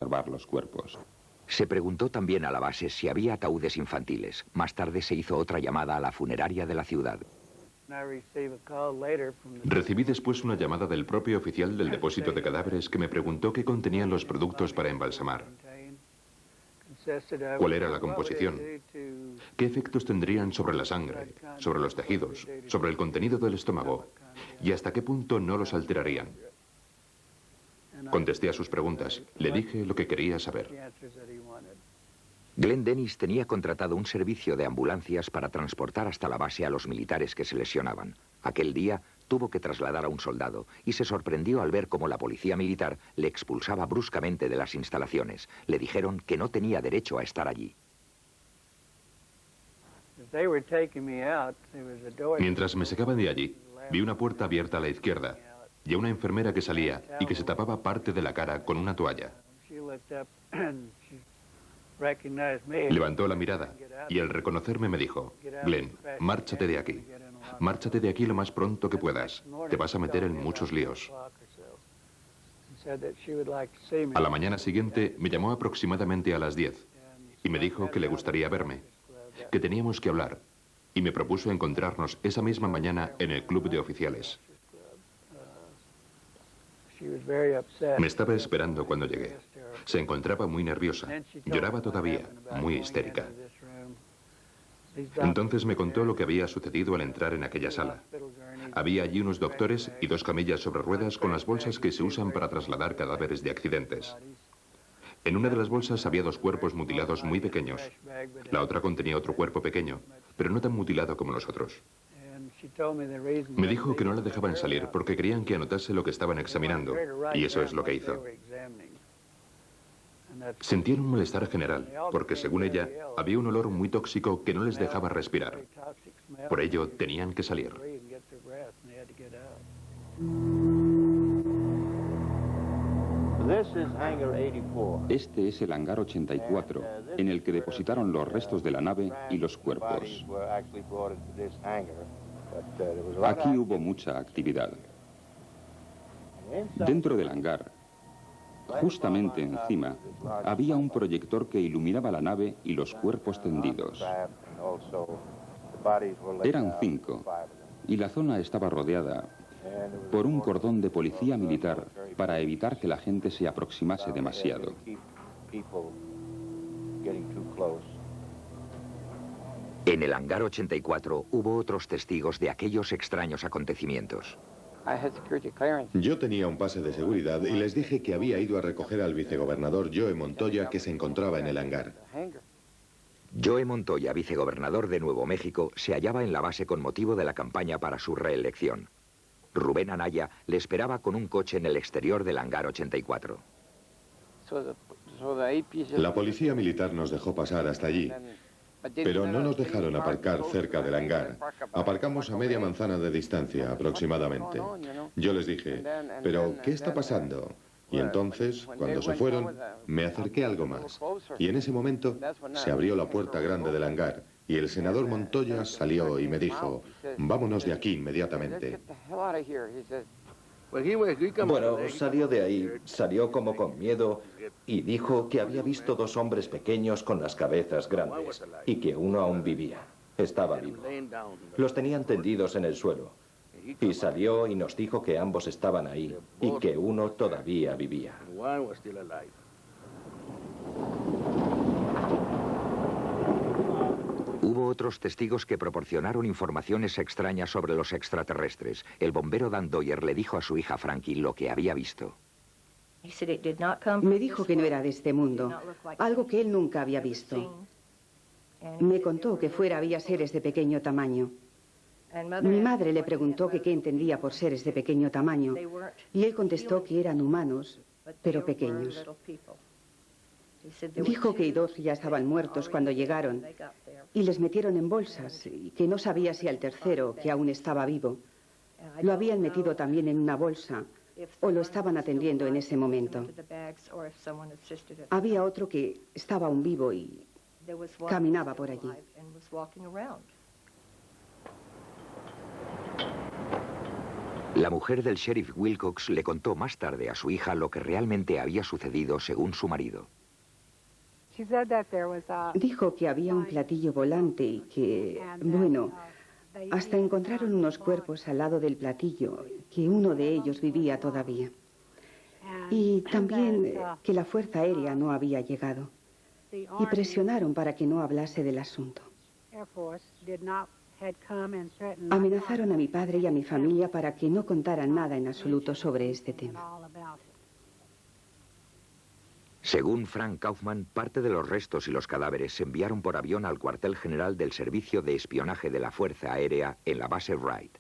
observar los cuerpos. Se preguntó también a la base si había ataúdes infantiles. Más tarde se hizo otra llamada a la funeraria de la ciudad. Recibí después una llamada del propio oficial del depósito de cadáveres que me preguntó qué contenían los productos para embalsamar. ¿Cuál era la composición? ¿Qué efectos tendrían sobre la sangre, sobre los tejidos, sobre el contenido del estómago? ¿Y hasta qué punto no los alterarían? Contesté a sus preguntas. Le dije lo que quería saber. Glenn Dennis tenía contratado un servicio de ambulancias para transportar hasta la base a los militares que se lesionaban. Aquel día tuvo que trasladar a un soldado y se sorprendió al ver cómo la policía militar le expulsaba bruscamente de las instalaciones. Le dijeron que no tenía derecho a estar allí. Mientras me sacaban de allí, vi una puerta abierta a la izquierda y a una enfermera que salía y que se tapaba parte de la cara con una toalla. Levantó la mirada y al reconocerme me dijo: Glenn, márchate de aquí. Márchate de aquí lo más pronto que puedas. Te vas a meter en muchos líos. A la mañana siguiente me llamó aproximadamente a las 10 y me dijo que le gustaría verme, que teníamos que hablar, y me propuso encontrarnos esa misma mañana en el club de oficiales. Me estaba esperando cuando llegué. Se encontraba muy nerviosa. Lloraba todavía, muy histérica. Entonces me contó lo que había sucedido al entrar en aquella sala. Había allí unos doctores y 2 camillas sobre ruedas con las bolsas que se usan para trasladar cadáveres de accidentes. En una de las bolsas había 2 cuerpos mutilados muy pequeños. La otra contenía otro cuerpo pequeño, pero no tan mutilado como los otros. Me dijo que no la dejaban salir porque querían que anotase lo que estaban examinando, y eso es lo que hizo. Sentían un malestar general, porque según ella, había un olor muy tóxico que no les dejaba respirar. Por ello, tenían que salir. Este es el hangar 84, en el que depositaron los restos de la nave y los cuerpos. Aquí hubo mucha actividad. Dentro del hangar, justamente encima, había un proyector que iluminaba la nave y los cuerpos tendidos. Eran 5, y la zona estaba rodeada por un cordón de policía militar para evitar que la gente se aproximase demasiado. En el hangar 84 hubo otros testigos de aquellos extraños acontecimientos. Yo tenía un pase de seguridad y les dije que había ido a recoger al vicegobernador Joe Montoya, que se encontraba en el hangar. Joe Montoya, vicegobernador de Nuevo México, se hallaba en la base con motivo de la campaña para su reelección. Rubén Anaya le esperaba con un coche en el exterior del hangar 84. La policía militar nos dejó pasar hasta allí, pero no nos dejaron aparcar cerca del hangar. Aparcamos a media manzana de distancia, aproximadamente. Yo les dije: ¿pero qué está pasando? Y entonces, cuando se fueron, me acerqué algo más. Y en ese momento se abrió la puerta grande del hangar y el senador Montoya salió y me dijo: vámonos de aquí inmediatamente. Bueno, salió de ahí, salió como con miedo y dijo que había visto 2 hombres pequeños con las cabezas grandes y que uno aún vivía, estaba vivo. Los tenían tendidos en el suelo y salió y nos dijo que ambos estaban ahí y que uno todavía vivía. Hubo otros testigos que proporcionaron informaciones extrañas sobre los extraterrestres. El bombero Dan Doyer le dijo a su hija Frankie lo que había visto. Me dijo que no era de este mundo, algo que él nunca había visto. Me contó que fuera había seres de pequeño tamaño. Mi madre le preguntó que qué entendía por seres de pequeño tamaño, y él contestó que eran humanos, pero pequeños. Dijo que 2 ya estaban muertos cuando llegaron y les metieron en bolsas y que no sabía si al tercero, que aún estaba vivo, lo habían metido también en una bolsa o lo estaban atendiendo en ese momento. Había otro que estaba aún vivo y caminaba por allí. La mujer del sheriff Wilcox le contó más tarde a su hija lo que realmente había sucedido según su marido. Dijo que había un platillo volante y que, bueno, hasta encontraron unos cuerpos al lado del platillo, que uno de ellos vivía todavía. Y también que la Fuerza Aérea no había llegado. Y presionaron para que no hablase del asunto. Amenazaron a mi padre y a mi familia para que no contaran nada en absoluto sobre este tema. Según Frank Kaufman, parte de los restos y los cadáveres se enviaron por avión al cuartel general del Servicio de Espionaje de la Fuerza Aérea en la base Wright.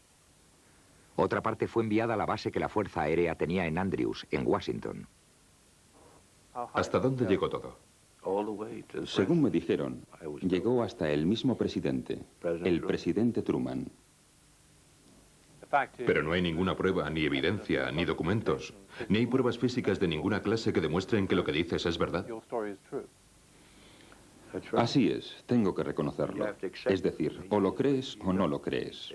Otra parte fue enviada a la base que la Fuerza Aérea tenía en Andrews, en Washington. ¿Hasta dónde llegó todo? Según me dijeron, llegó hasta el mismo presidente, el presidente Truman. Pero no hay ninguna prueba, ni evidencia, ni documentos, ni hay pruebas físicas de ninguna clase que demuestren que lo que dices es verdad. Así es, tengo que reconocerlo. Es decir, o lo crees o no lo crees.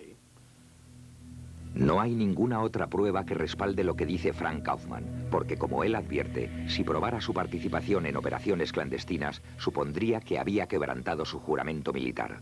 No hay ninguna otra prueba que respalde lo que dice Frank Kaufman, porque como él advierte, si probara su participación en operaciones clandestinas, supondría que había quebrantado su juramento militar.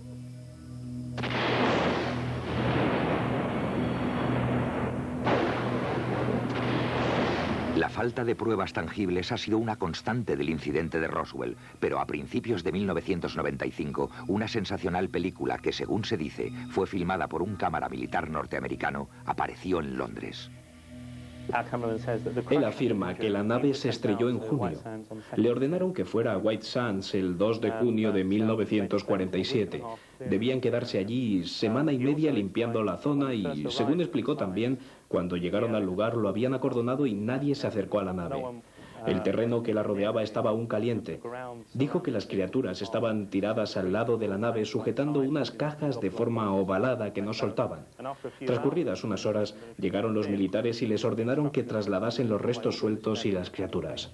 La falta de pruebas tangibles ha sido una constante del incidente de Roswell, pero a principios de 1995, una sensacional película que, según se dice, fue filmada por un cámara militar norteamericano, apareció en Londres. Él afirma que la nave se estrelló en junio. Le ordenaron que fuera a White Sands el 2 de junio de 1947. Debían quedarse allí semana y media limpiando la zona y, según explicó también, cuando llegaron al lugar lo habían acordonado y nadie se acercó a la nave. El terreno que la rodeaba estaba aún caliente. Dijo que las criaturas estaban tiradas al lado de la nave sujetando unas cajas de forma ovalada que no soltaban. Transcurridas unas horas, llegaron los militares y les ordenaron que trasladasen los restos sueltos y las criaturas.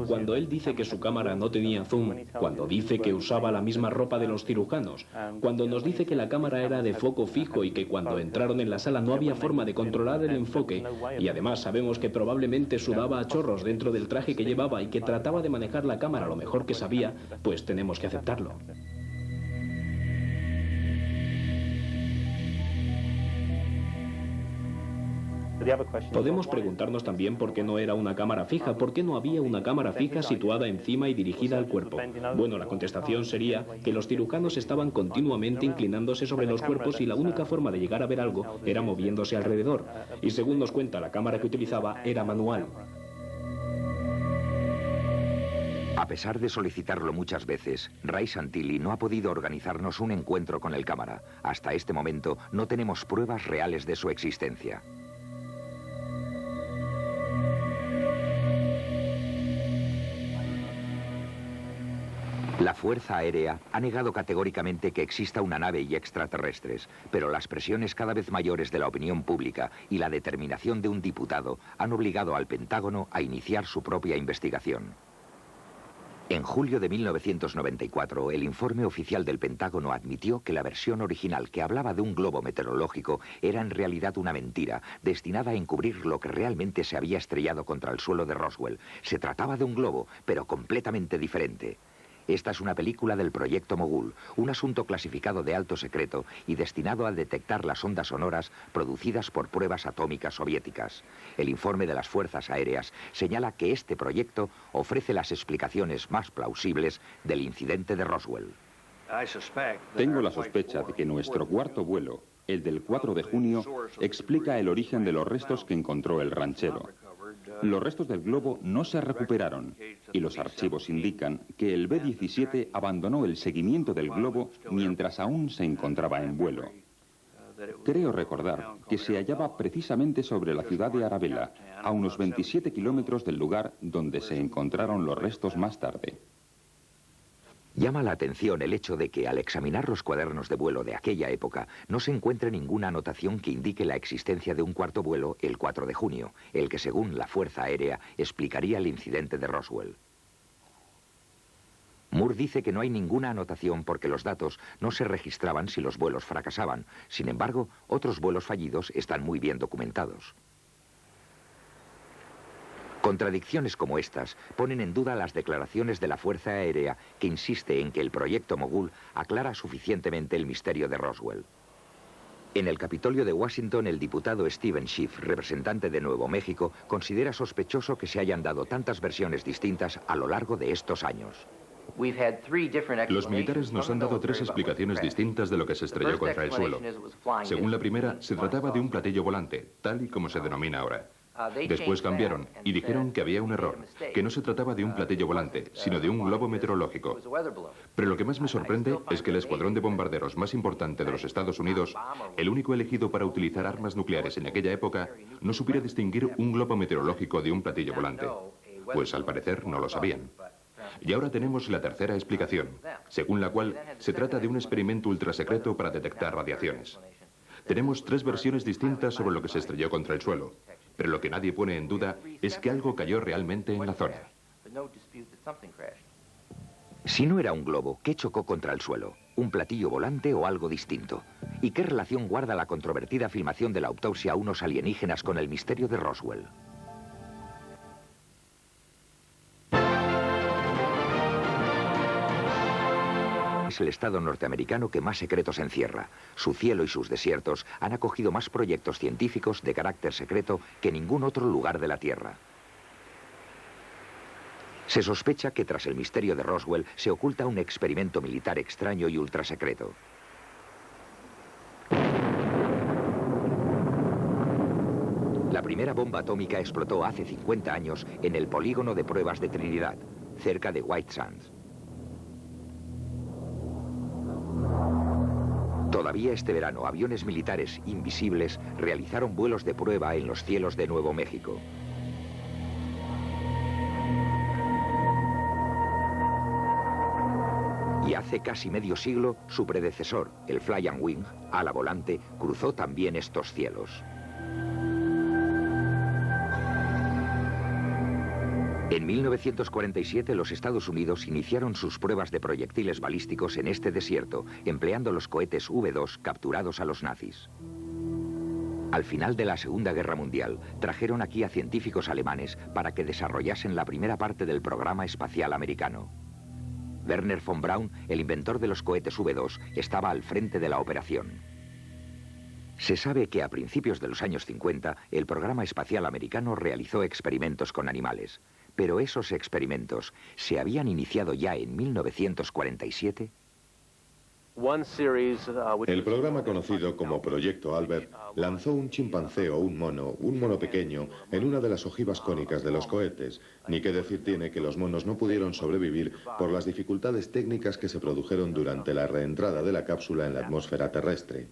Cuando él dice que su cámara no tenía zoom, cuando dice que usaba la misma ropa de los cirujanos, cuando nos dice que la cámara era de foco fijo y que cuando entraron en la sala no había forma de controlar el enfoque, y además sabemos que probablemente sudaba a chorros dentro del traje que llevaba y que trataba de manejar la cámara lo mejor que sabía, pues tenemos que aceptarlo. Podemos preguntarnos también por qué no era una cámara fija, por qué no había una cámara fija situada encima y dirigida al cuerpo. Bueno, la contestación sería que los cirujanos estaban continuamente inclinándose sobre los cuerpos y la única forma de llegar a ver algo era moviéndose alrededor. Y según nos cuenta, la cámara que utilizaba era manual. A pesar de solicitarlo muchas veces, Ray Santilli no ha podido organizarnos un encuentro con el cámara. Hasta este momento no tenemos pruebas reales de su existencia. La Fuerza Aérea ha negado categóricamente que exista una nave y extraterrestres, pero las presiones cada vez mayores de la opinión pública y la determinación de un diputado han obligado al Pentágono a iniciar su propia investigación. En julio de 1994, el informe oficial del Pentágono admitió que la versión original que hablaba de un globo meteorológico era en realidad una mentira, destinada a encubrir lo que realmente se había estrellado contra el suelo de Roswell. Se trataba de un globo, pero completamente diferente. Esta es una película del Proyecto Mogul, un asunto clasificado de alto secreto y destinado a detectar las ondas sonoras producidas por pruebas atómicas soviéticas. El informe de las Fuerzas Aéreas señala que este proyecto ofrece las explicaciones más plausibles del incidente de Roswell. Tengo la sospecha de que nuestro cuarto vuelo, el del 4 de junio, explica el origen de los restos que encontró el ranchero. Los restos del globo no se recuperaron y los archivos indican que el B-17 abandonó el seguimiento del globo mientras aún se encontraba en vuelo. Creo recordar que se hallaba precisamente sobre la ciudad de Arabella, a unos 27 kilómetros del lugar donde se encontraron los restos más tarde. Llama la atención el hecho de que al examinar los cuadernos de vuelo de aquella época no se encuentre ninguna anotación que indique la existencia de un cuarto vuelo el 4 de junio, el que según la Fuerza Aérea explicaría el incidente de Roswell. Moore dice que no hay ninguna anotación porque los datos no se registraban si los vuelos fracasaban. Sin embargo, otros vuelos fallidos están muy bien documentados. Contradicciones como estas ponen en duda las declaraciones de la Fuerza Aérea que insiste en que el proyecto Mogul aclara suficientemente el misterio de Roswell. En el Capitolio de Washington, el diputado Steven Schiff, representante de Nuevo México, considera sospechoso que se hayan dado tantas versiones distintas a lo largo de estos años. Los militares nos han dado 3 explicaciones distintas de lo que se estrelló contra el suelo. Según la primera, se trataba de un platillo volante, tal y como se denomina ahora. Después cambiaron y dijeron que había un error, que no se trataba de un platillo volante, sino de un globo meteorológico. Pero lo que más me sorprende es que el escuadrón de bombarderos más importante de los Estados Unidos, el único elegido para utilizar armas nucleares en aquella época, no supiera distinguir un globo meteorológico de un platillo volante. Pues al parecer no lo sabían. Y ahora tenemos la tercera explicación, según la cual se trata de un experimento ultrasecreto para detectar radiaciones. Tenemos 3 versiones distintas sobre lo que se estrelló contra el suelo, pero lo que nadie pone en duda es que algo cayó realmente en la zona. Si no era un globo, ¿qué chocó contra el suelo? ¿Un platillo volante o algo distinto? ¿Y qué relación guarda la controvertida filmación de la autopsia a unos alienígenas con el misterio de Roswell? Es el estado norteamericano que más secretos encierra. Su cielo y sus desiertos han acogido más proyectos científicos de carácter secreto que ningún otro lugar de la Tierra. Se sospecha que tras el misterio de Roswell se oculta un experimento militar extraño y ultrasecreto. La primera bomba atómica explotó hace 50 años en el polígono de pruebas de Trinidad, cerca de White Sands. Todavía este verano, aviones militares invisibles realizaron vuelos de prueba en los cielos de Nuevo México. Y hace casi medio siglo, su predecesor, el Fly and Wing, ala volante, cruzó también estos cielos. En 1947 los Estados Unidos iniciaron sus pruebas de proyectiles balísticos en este desierto, empleando los cohetes V-2 capturados a los nazis. Al final de la Segunda Guerra Mundial, trajeron aquí a científicos alemanes para que desarrollasen la primera parte del programa espacial americano. Werner von Braun, el inventor de los cohetes V-2, estaba al frente de la operación. Se sabe que a principios de los años 50, el programa espacial americano realizó experimentos con animales. Pero esos experimentos, ¿se habían iniciado ya en 1947? El programa conocido como Proyecto Albert lanzó un chimpancé o un mono pequeño, en una de las ojivas cónicas de los cohetes. Ni qué decir tiene que los monos no pudieron sobrevivir por las dificultades técnicas que se produjeron durante la reentrada de la cápsula en la atmósfera terrestre.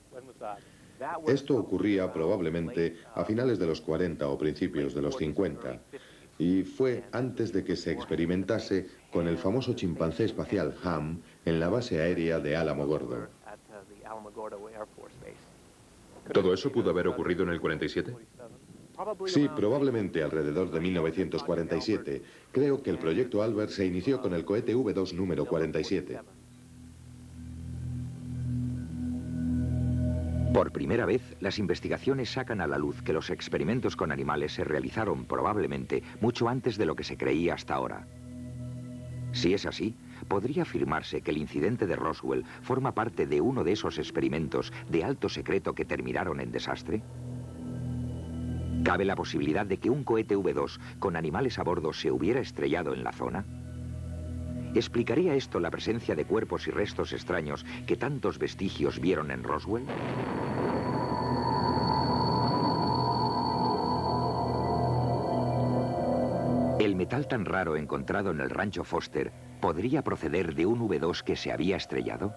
Esto ocurría probablemente a finales de los 40 o principios de los 50. Y fue antes de que se experimentase con el famoso chimpancé espacial Ham en la base aérea de Alamogordo. ¿Todo eso pudo haber ocurrido en el 47? Sí, probablemente alrededor de 1947. Creo que el proyecto Albert se inició con el cohete V-2 número 47. Por primera vez, las investigaciones sacan a la luz que los experimentos con animales se realizaron probablemente mucho antes de lo que se creía hasta ahora. Si es así, ¿podría afirmarse que el incidente de Roswell forma parte de uno de esos experimentos de alto secreto que terminaron en desastre? ¿Cabe la posibilidad de que un cohete V-2 con animales a bordo se hubiera estrellado en la zona? ¿Explicaría esto la presencia de cuerpos y restos extraños que tantos vestigios vieron en Roswell? ¿El metal tan raro encontrado en el rancho Foster podría proceder de un V-2 que se había estrellado?